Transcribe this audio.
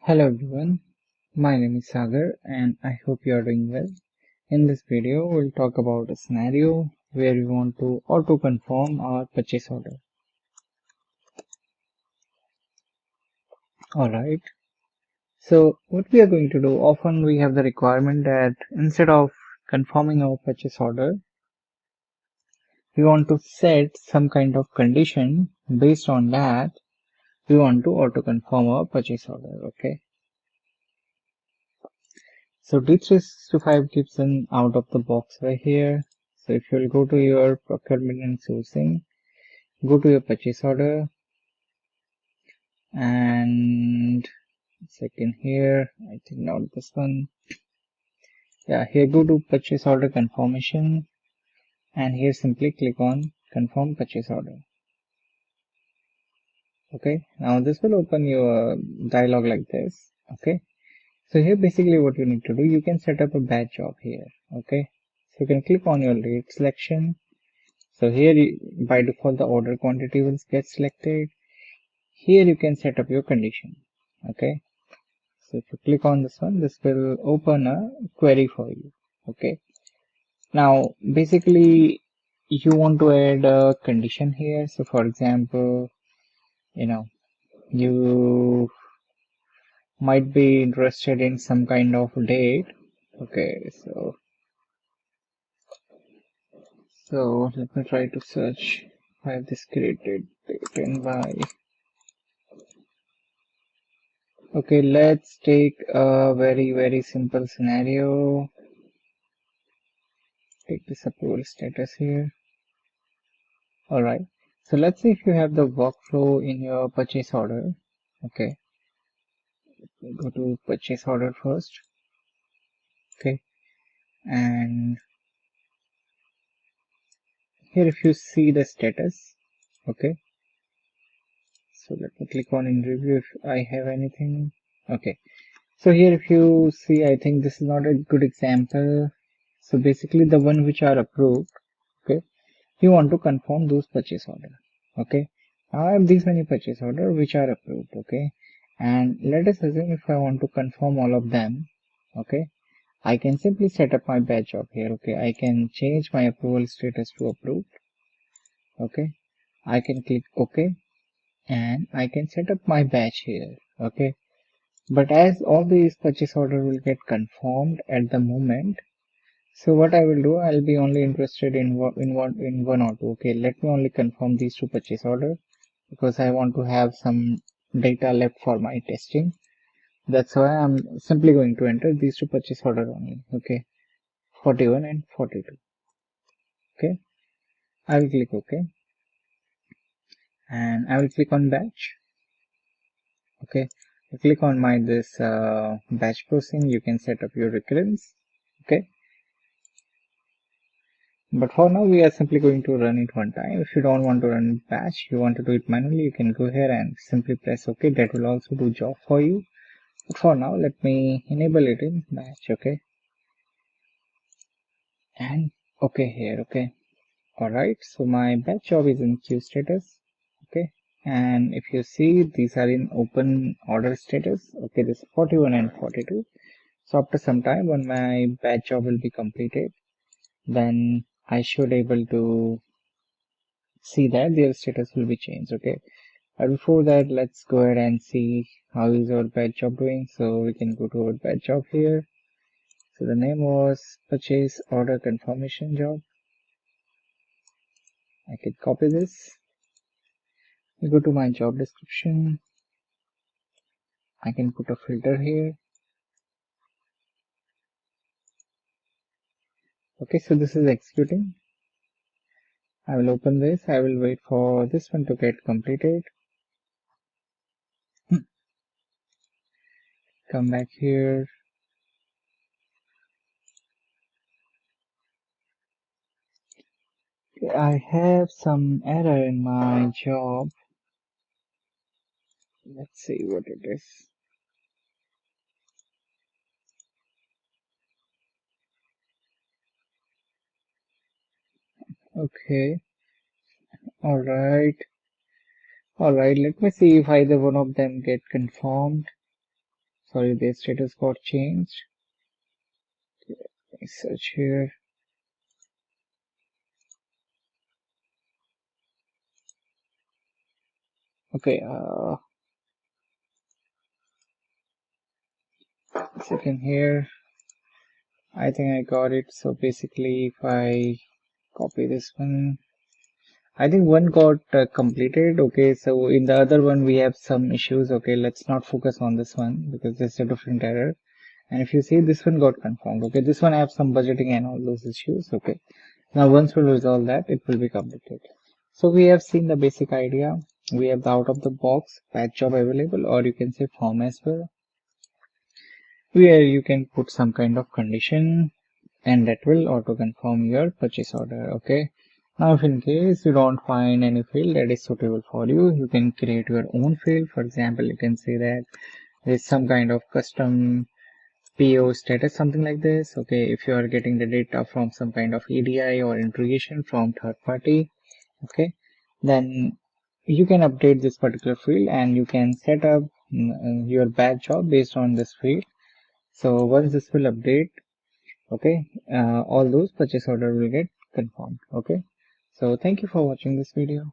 Hello everyone, my name is Sagar and I hope you are doing well. In this video, we'll talk about a scenario where we want to auto-confirm our purchase order. Alright, so what we are going to do, often we have the requirement that instead of confirming our purchase order, we want to set some kind of condition. Based on that, we want to auto-confirm our purchase order, okay? So D365 gives an out of the box right here. So if you'll go to your procurement and sourcing, go to your purchase order and second here, I think not this one. Yeah, here go to purchase order confirmation and here simply click on confirm purchase order. Okay, now this will open your dialog like this. Okay, so here basically what you need to do, you can set up a batch job here. Okay, so you can click on your rate selection. So here by default the order quantity will get selected. Here you can set up your condition. Okay, so if you click on this one, this will open a query for you. Okay, now basically you want to add a condition here. So for example, you might be interested in some kind of date. Okay, so let me try to search. I have this created date and by. Okay, let's take a very simple scenario. Take this approval status here. Alright, so let's say if you have the workflow in your purchase order. Okay, go to purchase order first. Okay, and here if you see the status. Okay, so let me click on in review if I have anything. Okay, so here if you see, I think this is not a good example. So basically the one which are approved. Okay, you want to confirm those purchase order. Okay, now I have these many purchase order which are approved. Okay, and let us assume if I want to confirm all of them. Okay, I can simply set up my batch job here. Okay, I can change my approval status to approved. Okay, I can click OK and I can set up my batch here. Okay, but as all these purchase order will get confirmed at the moment, so what I will do, I'll be only interested in one or two. Okay, let me only confirm these two purchase order because I want to have some data left for my testing. That's why I'm simply going to enter these two purchase order only. Okay, 41 and 42. Okay, I will click OK and I will click on batch. Okay, you click on my this batch processing. You can set up your recurrence. Okay, but for now we are simply going to run it one time. If you don't want to run batch, you want to do it manually, you can go here and simply press OK. That will also do job for you. But for now, let me enable it in batch. Okay, and OK here. Okay, alright, so my batch job is in queue status. Okay, and if you see, these are in open order status. Okay, this is 41 and 42. So after some time, when my batch job will be completed, then I should able to see that their status will be changed. Okay, but before that, let's go ahead and see how is our batch job doing. So we can go to our batch job here. So the name was purchase order confirmation job. I can copy this. I go to my job description. I can put a filter here. Okay, so this is executing. I will open this. I will wait for this one to get completed. Come back here. I have some error in my job. Let's see what it is. Okay. Alright. Let me see if either one of them get confirmed. sorry, the status got changed. Let me search here. Okay, second here. I think I got it. So basically, if I copy this one, I think one got completed. Okay, so in the other one we have some issues. Okay, let's not focus on this one because this is a different error. And if you see, this one got confirmed. Okay, this one I have some budgeting and all those issues. Okay, now once we resolve that, it will be completed. So we have seen the basic idea. We have the out of the box batch job available, or you can say form as well, where you can put some kind of condition and that will auto confirm your purchase order. Okay, now if in case you don't find any field that is suitable for you, you can create your own field. For example, you can say that there's some kind of custom PO status, something like this. Okay, if you are getting the data from some kind of EDI or integration from third party, okay, then you can update this particular field and you can set up your batch job based on this field. So once this will update, okay, all those purchase order will get confirmed. Okay, so thank you for watching this video.